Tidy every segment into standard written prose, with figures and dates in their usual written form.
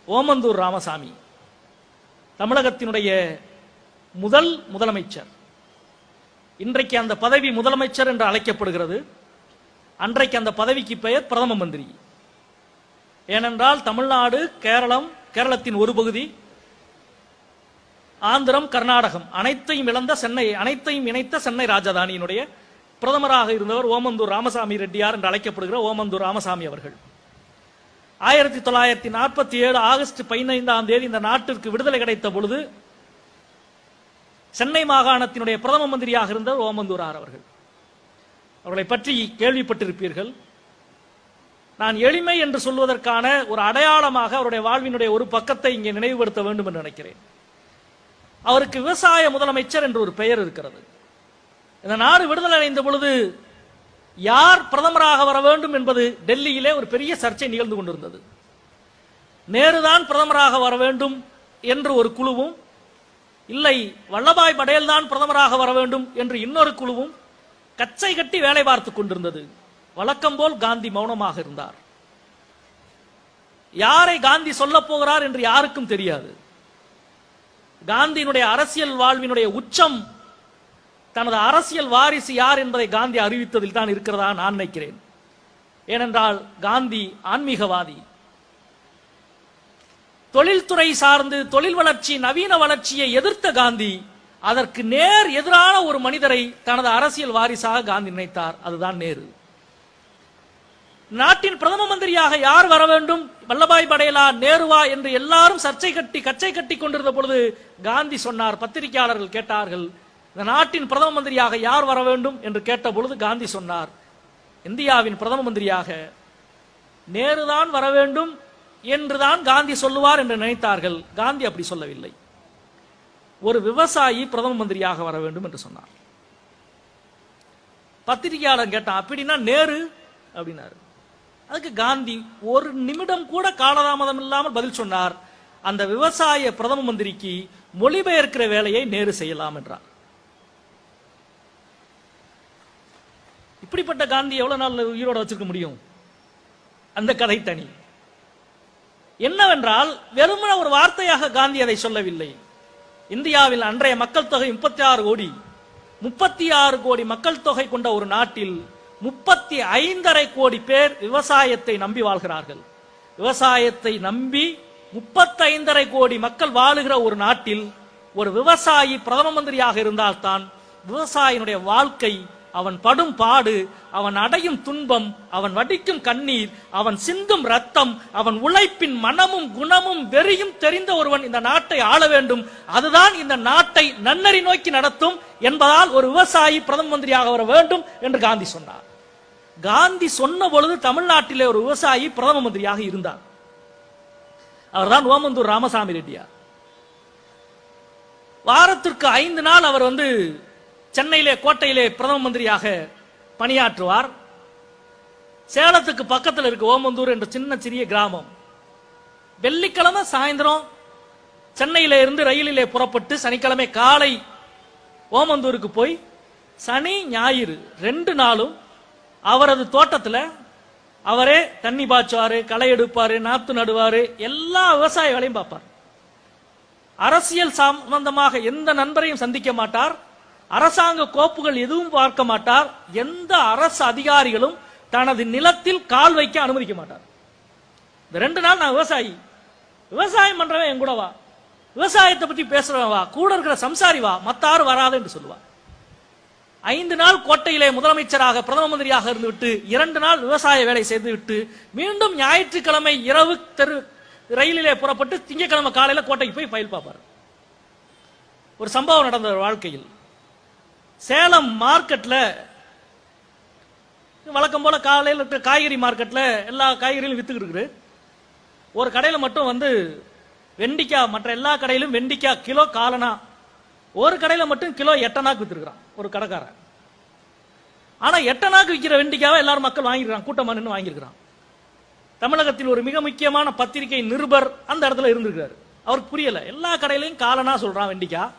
ஓமந்தூர் ராமசாமி தமிழகத்தினுடைய முதல் முதலமைச்சர். இன்றைக்கு அந்த பதவி முதலமைச்சர் என்று அழைக்கப்படுகிறது. அன்றைக்கு அந்த பதவிக்கு பெயர் பிரதம மந்திரி. ஏனென்றால் தமிழ்நாடு, கேரளத்தின் ஒரு பகுதி, ஆந்திரம், கர்நாடகம் அனைத்தையும் இணைத்த சென்னை ராஜதானியினுடைய பிரதமராக இருந்தவர் ஓமந்தூர் ராமசாமி ரெட்டியார் என்று அழைக்கப்படுகிற ஓமந்தூர் ராமசாமி அவர்கள். 1947 ஆகஸ்ட் 15ஆம் தேதி இந்த நாட்டிற்கு விடுதலை கிடைத்த பொழுது சென்னை மாகாணத்தினுடைய பிரதம மந்திரியாக இருந்தவர் ஓமந்தூரார் அவர்கள். அவர்களை பற்றி கேள்விப்பட்டிருப்பீர்கள். நான் எளிமை என்று சொல்வதற்கான ஒரு அடையாளமாக அவருடைய வாழ்வினுடைய ஒரு பக்கத்தை இங்கே நினைவுபடுத்த வேண்டும் என்று நினைக்கிறேன். அவருக்கு விவசாய முதலமைச்சர் என்று ஒரு பெயர் இருக்கிறது. இந்த நாடு விடுதலை அடைந்த பொழுது யார் பிரதமராக வர வேண்டும் என்பது டெல்லியிலே ஒரு பெரிய சர்ச்சை நிகழ்ந்து கொண்டிருந்தது. நேருதான் பிரதமராக வர வேண்டும் என்று ஒரு குழுவும், இல்லை வல்லபாய் படேல் தான் பிரதமராக வர வேண்டும் என்று இன்னொரு குழுவும் கச்சை கட்டி வேலை பார்த்துக் கொண்டிருந்தது. வழக்கம் போல் காந்தி மௌனமாக இருந்தார். யாரை காந்தி சொல்ல போகிறார் என்று யாருக்கும் தெரியாது. காந்தியினுடைய அரசியல் வாழ்வினுடைய உச்சம் தனது அரசியல் வாரிசு யார் என்பதை காந்தி அறிவித்ததில் தான் இருக்கிறதா நான் நினைக்கிறேன். ஏனென்றால் காந்தி ஆன்மீகவாதி. தொழில்துறை சார்ந்து தொழில் வளர்ச்சி, நவீன வளர்ச்சியை எதிர்த்த காந்தி அதற்கு நேர் எதிரான ஒரு மனிதரை தனது அரசியல் வாரிசாக காந்தி நினைத்தார். அதுதான் நேரு. நாட்டின் பிரதம மந்திரியாக யார் வர வேண்டும், வல்லபாய் படேலா, நேருவா என்று எல்லாரும் கச்சை கட்டி கொண்டிருந்த பொழுது காந்தி சொன்னார். பத்திரிகையாளர்கள் கேட்டார்கள், இந்த நாட்டின் பிரதம மந்திரியாக யார் வர வேண்டும் என்று கேட்ட பொழுது காந்தி சொன்னார், இந்தியாவின் பிரதம மந்திரியாக நேருதான் வர வேண்டும் என்றுதான் காந்தி சொல்லுவார் என்று நினைத்தார்கள். காந்தி அப்படி சொல்லவில்லை. ஒரு விவசாயி பிரதம மந்திரியாக வர வேண்டும் என்று சொன்னார். பத்திரிகையாளர் கேட்டான், அப்படின்னா நேரு அப்படின்னாரு. அதுக்கு காந்தி ஒரு நிமிடம் கூட காலதாமதம் இல்லாமல் பதில் சொன்னார், அந்த விவசாய பிரதம மந்திரிக்கு மொழிபெயர்க்கிற வேலையை நேரு செய்யலாம் என்றார். இப்படிப்பட்ட காந்தி எவ்வளவு நாள் உயிரோட வச்சிருக்க முடியும்? அந்த கதை தனி. என்னவென்றால் வெறுமன ஒரு வார்த்தையாக காந்தி அதை சொல்லவில்லை. இந்தியாவில் அன்றைய மக்கள் தொகை 36 கோடி மக்கள் தொகை கொண்ட ஒரு நாட்டில் 35.5 கோடி பேர் விவசாயத்தை நம்பி வாழ்கிறார்கள். விவசாயத்தை நம்பி 35.5 கோடி மக்கள் வாழுகிற ஒரு நாட்டில் ஒரு விவசாயி பிரதம மந்திரியாக இருந்தால்தான் விவசாயினுடைய வாழ்க்கை, அவன் படும் பாடு, அவன் அடையும் துன்பம், அவன் வடிக்கும் கண்ணீர், அவன் சிந்தும் ரத்தம், அவன் உழைப்பின் மனமும் குணமும் வெறியும் தெரிந்த ஒருவன் இந்த நாட்டை ஆள வேண்டும். அதுதான் இந்த நாட்டை நன்னறி நோக்கி நடத்தும் என்பதால் ஒரு விவசாயி பிரதம மந்திரியாக வர வேண்டும் என்று காந்தி சொன்னார். காந்தி சொன்ன பொழுது தமிழ்நாட்டிலே ஒரு விவசாயி பிரதம மந்திரியாக இருந்தார். அவர்தான் ஓமந்தூர் ராமசாமி ரெட்டியார். வாரத்திற்கு 5 நாள் அவர் சென்னையிலே, கோட்டையிலே பிரதம மந்திரியாக பணியாற்றுவார். சேலத்துக்கு பக்கத்தில் இருக்கு ஓமந்தூர் என்ற சிறிய கிராமம். வெள்ளிக்கிழமை சாயந்தரம் சென்னையில இருந்து ரயிலிலே புறப்பட்டு சனிக்கிழமை காலை ஓமந்தூருக்கு போய் சனி ஞாயிறு 2 நாளும் அவரது தோட்டத்தில் அவரே தண்ணி பாய்ச்சுவாரு, களை எடுப்பாரு, நாத்து நடுவாரு, எல்லா விவசாய வேலையும் பார்ப்பார். அரசியல் சம்பந்தமாக எந்த நண்பரையும் சந்திக்க மாட்டார். அரசாங்க கோப்புகள் எதுவும் பார்க்க மாட்டார். எந்த அரசு அதிகாரிகளும் தனது நிலத்தில் கால் வைக்க அனுமதிக்க மாட்டார். இந்த 2 நாள் நான் விவசாயம் பண்றவன் என் கூட வா, விவசாயத்தை பத்தி பேசுறவன் வா, கூட இருக்கிற சம்சாரி வா, மத்தாரு வராது என்று சொல்லுவார். 5 நாள் கோட்டையிலே முதலமைச்சராக பிரதம மந்திரியாக இருந்துவிட்டு 2 நாள் விவசாய வேலை செய்துவிட்டு மீண்டும் ஞாயிற்றுக்கிழமை இரவு ரயிலிலே புறப்பட்டு திங்கட்கிழமை காலையில கோட்டைக்கு போய் ஃபைல் பார்ப்பார். ஒரு சம்பவம் நடந்த வாழ்க்கையில் சேலம் மார்க்கெட்ல வழக்கம் போல காலையில் இருக்கிற காய்கறி மார்க்கெட்ல எல்லா காய்கறிகளும் வித்துக்கிட்டு இருக்கு. ஒரு கடையில மட்டும் வெண்டிக்காய், மற்ற எல்லா கடையிலும் வெண்டிக்காய் கிலோ காலனா, ஒரு கடையில மட்டும் கிலோ 8 அணாக்கு வித்துருக்கான் ஒரு கடைக்காரன். ஆனா 8 அணாக்கு விற்கிற வெண்டிக்காவை எல்லாரும் மக்கள் வாங்கிருக்கான், கூட்டமா நின்று வாங்கியிருக்கிறான். தமிழகத்தில் ஒரு மிக முக்கியமான பத்திரிகை நிருபர் அந்த இடத்துல இருந்திருக்காரு. அவருக்கு புரியல, எல்லா கடையிலையும் காலனா சொல்றான் வெண்டிக்காய்,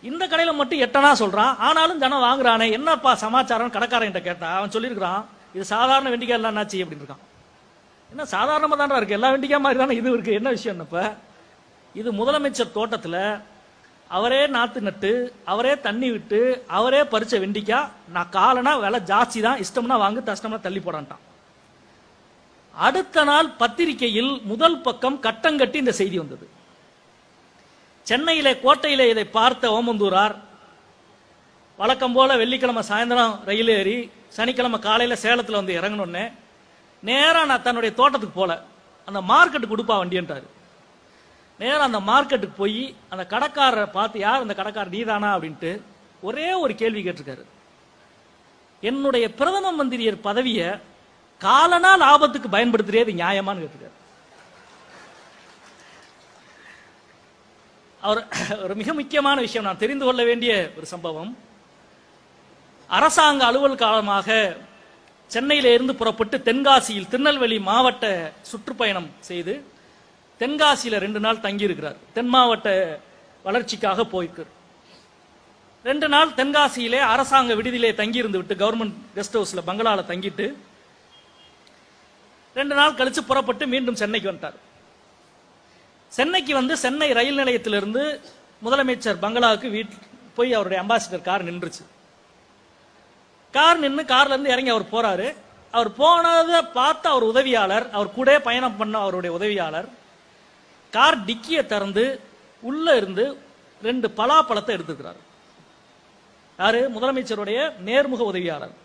இந்த கடையில மட்டும் 8 அணா சொல்றான், ஆனாலும் ஜனம் வாங்குறானே, என்னப்பா சமாச்சாரம் கடைக்காரன் கேட்டா அவன் சொல்லியிருக்கிறான், இது சாதாரண வெண்டிக்காய் எல்லாம் என்னாச்சு அப்படின்னு இருக்கான். என்ன சாதாரணமா தானே இருக்கு, எல்லா வெண்டிக்காய் மாதிரி தானே இது இருக்கு, என்ன விஷயம்? இப்ப இது முதலமைச்சர் தோட்டத்துல அவரே நாத்து நட்டு அவரே தண்ணி விட்டு அவரே பறிச்ச வெண்டிக்காய். நான் காலனா விலை ஜாஸ்தி தான், இஷ்டம்னா வாங்கு, கஷ்டம்னா தள்ளி போடான்ட்டான். அடுத்த நாள் பத்திரிகையில் முதல் பக்கம் கட்டங்கட்டி இந்த செய்தி வந்தது. சென்னையிலே கோட்டையிலே இதை பார்த்த ஓமந்தூரார் வழக்கம் போல வெள்ளிக்கிழமை சாயந்தரம் ரயில் ஏறி சனிக்கிழமை காலையில சேலத்தில் வந்து இறங்கணுன்னே நேரா நான் தன்னுடைய தோட்டத்துக்கு போல, அந்த மார்க்கெட்டுக்கு கொடுப்பா வண்டின்றாரு. நேரம் அந்த மார்க்கெட்டுக்கு போய் அந்த கடைக்காரரை பார்த்து, யார் அந்த கடைக்காரர், நீதானா அப்படின்ட்டு ஒரே ஒரு கேள்வி கேட்டிருக்காரு. என்னுடைய பிரதம மந்திரியர் பதவியை காலனா லாபத்துக்கு பயன்படுத்துறது நியாயமான்னு கேட்டிருக்காரு. அவர் ஒரு மிக முக்கியமான விஷயம், நான் தெரிந்து கொள்ள வேண்டிய ஒரு சம்பவம். அரசாங்க அலுவல் காலமாக சென்னையில இருந்து புறப்பட்டு தென்காசியில் திருநெல்வேலி மாவட்ட சுற்றுப்பயணம் செய்து தென்காசியில 2 நாள் தங்கி இருக்கிறார். தென் மாவட்ட வளர்ச்சிக்காக போயிருக்கார். 2 நாள் தென்காசியிலே அரசாங்க விடுதியிலே தங்கி இருந்து விட்டு, கவர்மெண்ட் கெஸ்ட் ஹவுஸ்ல பங்களால தங்கிட்டு 2 நாள் கழிச்சு புறப்பட்டு மீண்டும் சென்னைக்கு வந்துட்டார். சென்னைக்கு வந்து சென்னை ரயில் நிலையத்திலிருந்து முதலமைச்சர் பங்களாவுக்கு போய் அவருடைய அம்பாசிடர் கார் நின்றுச்சு. கார் நின்று கார்ல இருந்து இறங்கி அவர் போறாரு. அவர் போனதை பார்த்து அவர் உதவியாளர், அவர் கூட பயணம் பண்ண அவருடைய உதவியாளர் கார் டிக்கியை திறந்து உள்ள இருந்து 2 பலாப்பழத்தை எடுத்துக்கிறார். யாரு? முதலமைச்சருடைய நேர்முக உதவியாளர்.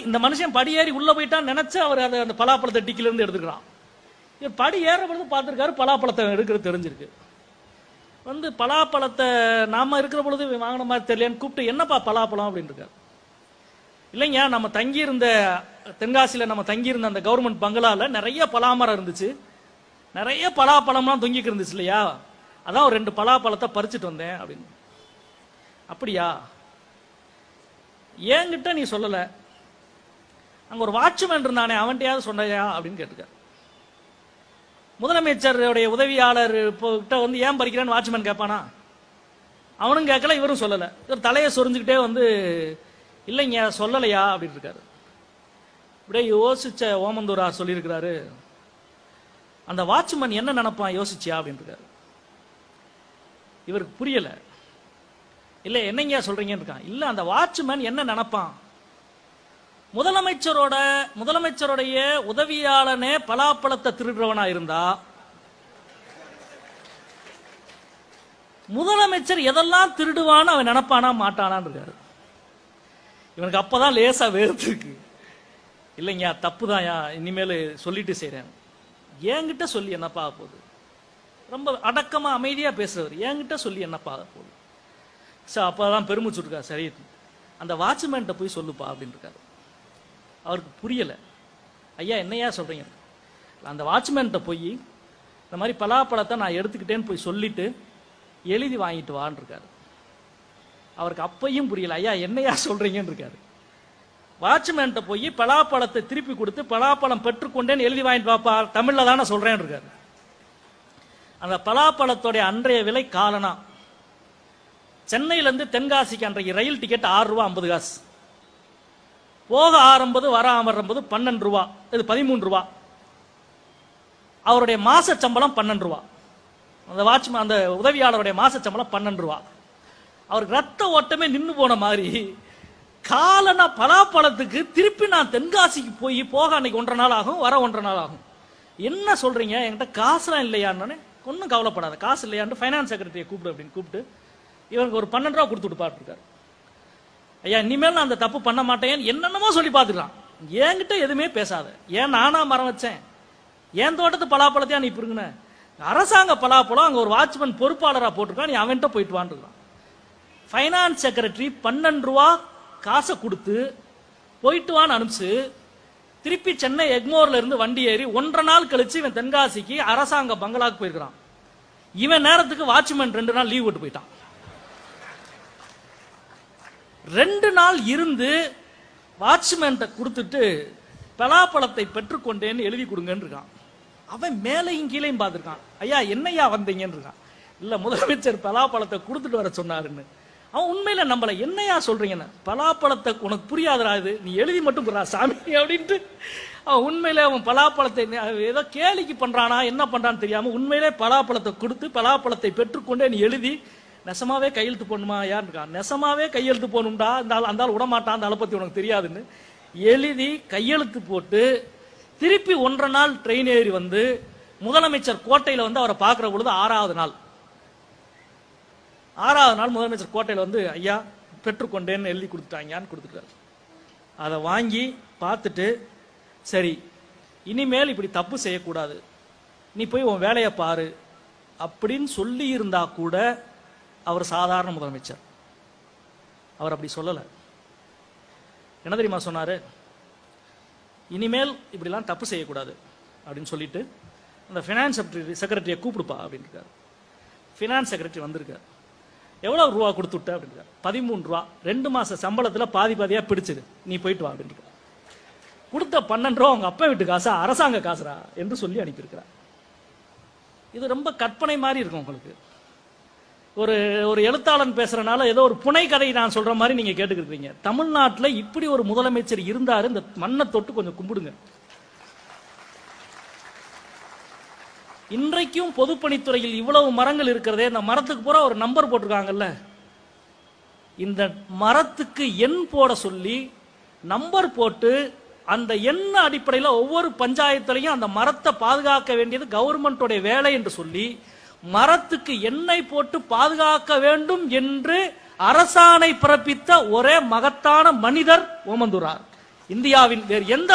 இந்த மனுஷன் படி ஏறி உள்ள போயிட்டான் நினைச்சு அவர் அந்த பலாப்பழத்தை டிக்கில இருந்து எடுத்துக்கிறான். இவர் படி ஏற பொழுது பார்த்திருக்காரு, பலாப்பழத்தை எடுக்கிறது தெரிஞ்சிருக்கு. வந்து பலாப்பழத்தை நாம இருக்கிற பொழுது வாங்கின மாதிரி தெரியலன்னு கூப்பிட்டு, என்னப்பா பலாப்பழம் அப்படின்னு இருக்காரு. இல்லைங்க, நம்ம தங்கியிருந்த தென்காசியில நம்ம தங்கியிருந்த அந்த கவர்மெண்ட் பங்களால நிறைய பலாமரம் இருந்துச்சு, நிறைய பலாப்பழம்லாம் தொங்கிக்கு இருந்துச்சு இல்லையா, அதான் ஒரு 2 பலாப்பழத்தை பறிச்சுட்டு வந்தேன் அப்படின்னு. அப்படியா, என்கிட்ட நீ சொல்லல, அங்க ஒரு வாட்ச்மேன் இருந்தானே அவன்கிட்டயாவது சொன்னையா அப்படின்னு கேட்டுக்காரு. முதலமைச்சருடைய உதவியாளர் கிட்ட வந்து ஏன் பறிக்கிறேன்னு வாட்ச்மேன் கேட்பானா? அவனும் கேட்கல, இவரும் சொல்லல. இவர் தலையை சொரிஞ்சுக்கிட்டே வந்து, இல்லைங்க சொல்லலையா அப்படின்னு இருக்காரு. இப்படியே யோசிச்ச ஓமந்தூரார் சொல்லியிருக்கிறாரு, அந்த வாட்ச்மேன் என்ன நினைப்பான் யோசிச்சியா அப்படின்னு இருக்காரு. இவருக்கு புரியல. இல்ல என்னங்க சொல்றீங்கன்னு இருக்கான். இல்ல, அந்த வாட்ச்மேன் என்ன நினைப்பான், முதலமைச்சருடைய உதவியாளனே பலாப்பழத்தை திருடுறவனா இருந்தா முதலமைச்சர் எதெல்லாம் திருடுவான்னு அவன் நினைப்பானா மாட்டானான்னு இருக்காரு. இவனுக்கு அப்பதான் லேசா வேர்த்திருக்கு. இல்லைங்க தப்புதான்யா, இனிமேல் சொல்லிட்டு செய்றேன். என்கிட்ட சொல்லி என்னப்பா போகுது, ரொம்ப அடக்கமா அமைதியா பேசுறவர், என்கிட்ட சொல்லி என்னப்பா போகுது. அப்பதான் பெருமிச்சு இருக்கா, சரி அந்த வாட்ச்மேன்ட்ட போய் சொல்லுப்பா அப்படின்னு இருக்காரு. அவருக்கு புரியல. ஐயா என்னையா சொல்றீங்க? அந்த வாட்ச்மேன்ட்ட போய் இந்த மாதிரி பலாப்பழத்தை நான் எடுத்துக்கிட்டேன்னு போய் சொல்லிட்டு எழுதி வாங்கிட்டு வான்னு இருக்காரு. அவருக்கு அப்பையும் புரியல. ஐயா என்னையா சொல்றீங்கன்னு இருக்காரு. வாட்ச்மேன்ட்ட போய் பலாப்பழத்தை திருப்பி கொடுத்து பலாப்பழம் பெற்றுக்கொண்டேன்னு எழுதி வாங்கிட்டு வாப்பா, தமிழ்ல தானே சொல்றேன்னு இருக்காரு. அந்த பலாப்பழத்தோடைய அன்றைய விலை காலனா சென்னையில இருந்து தென்காசிக்கு அன்றைக்கு ரயில் டிக்கெட் 6 ரூபா 50 காசு. போக ஆரம்பது வர அமர்றது 12 ரூபா, இது 13 ரூபா. அவருடைய மாச சம்பளம் 12 ரூபா. அந்த வாட்ச்மேன் அந்த உதவியாளருடைய மாச சம்பளம் 12 ரூபா. அவருக்கு ரத்த ஓட்டமே நின்று போன மாதிரி காலனா பலாப்பழத்துக்கு திருப்பி நான் தென்காசிக்கு போக அன்னைக்கு 1.5 நாள் ஆகும், வர 1.5 நாள் ஆகும். என்ன சொல்றீங்க, என்கிட்ட காசுலாம் இல்லையான்னு. ஒன்னும் கவலைப்படாத, காசு இல்லையான்னு ஃபைனான்ஸ் செக்ரட்டரியை கூப்பிடு அப்படின்னு கூப்பிட்டு இவருக்கு ஒரு 12 ரூபா கொடுத்து விட்டு பாத்துருக்காரு. ஐயா இனிமேல் நான் அந்த தப்பு பண்ண மாட்டேன் என்னென்னமோ சொல்லி பார்த்துக்கலாம், என்கிட்ட எதுவுமே பேசாத. ஏன் நானா மரம் வச்சேன், என் தோட்டத்து பலாப்பழத்தையா நீ பிருங்குன, அரசாங்க பலாப்பழம், அங்க ஒரு வாட்ச்மேன் பொறுப்பாளரா போட்டிருக்கான், நீ அவன்கிட்ட போயிட்டு வான்றான். ஃபைனான்ஸ் செக்ரட்டரி 12 ரூபா காசை கொடுத்து போயிட்டு வான்னு அனுப்பிச்சு திருப்பி சென்னை எக்மோர்ல இருந்து வண்டி ஏறி 1.5 நாள் கழிச்சு இவன் தென்காசிக்கு அரசாங்க பங்களாக்கு போயிருக்கிறான். இவன் நேரத்துக்கு வாட்ச்மேன் 2 நாள் லீவ் விட்டு போயிட்டான். 2 நாள் இருந்து வாட்ச்மேன் கொடுத்துட்டு பலாப்பழத்தை பெற்றுக்கொண்டேன்னு எழுதி கொடுங்கன்னு இருக்கான். அவன் மேலையும் கீழையும் பார்த்திருக்கான். ஐயா என்னையா வந்தீங்கன்னு இருக்கான். இல்ல முதலமைச்சர் பலாப்பழத்தை கொடுத்துட்டு வர சொன்னாருன்னு. அவன் உண்மையில நம்மள என்னையா சொல்றீங்கன்னு, பலாப்பழத்தை உனக்கு புரியாதரா இது, நீ எழுதி மட்டும் போறா சாமி அப்படின்ட்டு அவன் உண்மையிலே அவன் பலாப்பழத்தை ஏதோ கேலிக்கு பண்றானா என்ன பண்றான்னு தெரியாம உண்மையிலே பலாப்பழத்தை கொடுத்து பலாப்பழத்தை பெற்றுக்கொண்டே நீ எழுதி நெசமாவே கையெழுத்து போடணுமா யார் இருக்கா, நெசமாவே கையெழுத்து போகணும்டா, அந்த ஆள் விடமாட்டான், அந்த ஆளை பத்தி உனக்கு தெரியாதுன்னு எழுதி கையெழுத்து போட்டு திருப்பி 1.5 நாள் ட்ரெயின் ஏறி வந்து முதலமைச்சர் கோட்டையில வந்து அவரை பார்க்கிற பொழுது 6வது நாள் முதலமைச்சர் கோட்டையில வந்து ஐயா பெற்றுக்கொண்டேன்னு எழுதி கொடுத்துட்டாங்கன்னு கொடுத்துட்டாரு. அதை வாங்கி பார்த்துட்டு சரி இனிமேல் இப்படி தப்பு செய்யக்கூடாது, நீ போய் உன் வேலையை பாரு அப்படின்னு சொல்லி இருந்தா கூட அவர் சாதாரண முதலமைச்சர். அவர் அப்படி சொல்லல. என்ன தெரியுமா சொன்னாரு, இனிமேல் இப்படிலாம் தப்பு செய்யக்கூடாது அப்படின்னு சொல்லிட்டு அந்த ஃபினான்ஸ் செக்ரட்டரியை கூப்பிடுப்பா அப்படின்னு இருக்காரு. ஃபினான்ஸ் செக்ரட்டரி வந்திருக்காரு. எவ்வளவு ரூபா கொடுத்து விட்ட அப்படின்னு 13 ரூபா, 2 மாச சம்பளத்துல பாதியா பிடிச்சது, நீ போயிட்டு வா அப்படின்னு கொடுத்த 12 ரூபா உங்க அப்பா வீட்டு காசா அரசாங்க காசுரா என்று சொல்லி அனுப்பியிருக்கிறார். இது ரொம்ப கற்பனை மாதிரி இருக்கும் உங்களுக்கு. ஒரு எழுத்தாளன் பேசுறதுனால ஏதோ ஒரு புனை கதை நான் சொல்ற மாதிரி நீங்க கேட்டுக்கிட்டு. தமிழ்நாட்டில் இப்படி ஒரு முதலமைச்சர் இருந்தாரு, இந்த மண்ணை தொட்டு கொஞ்சம் கும்பிடுங்க. இன்றைக்கும் பொதுப்பணித்துறையில் இவ்வளவு மரங்கள் இருக்கிறதே, இந்த மரத்துக்கு பூரா ஒரு நம்பர் போட்டிருக்காங்கல்ல, இந்த மரத்துக்கு எண் போட சொல்லி நம்பர் போட்டு அந்த எண் அடிப்படையில் ஒவ்வொரு பஞ்சாயத்திலையும் அந்த மரத்தை பாதுகாக்க வேண்டியது கவர்மெண்டோட வேலை என்று சொல்லி மரத்துக்கு எண்ணெய் போட்டு பாதுகாக்க வேண்டும் என்று அரசாணை பிறப்பித்த ஒரே மகத்தான மனிதர் ஓமந்தூரார். இந்தியாவில் வேறு எந்த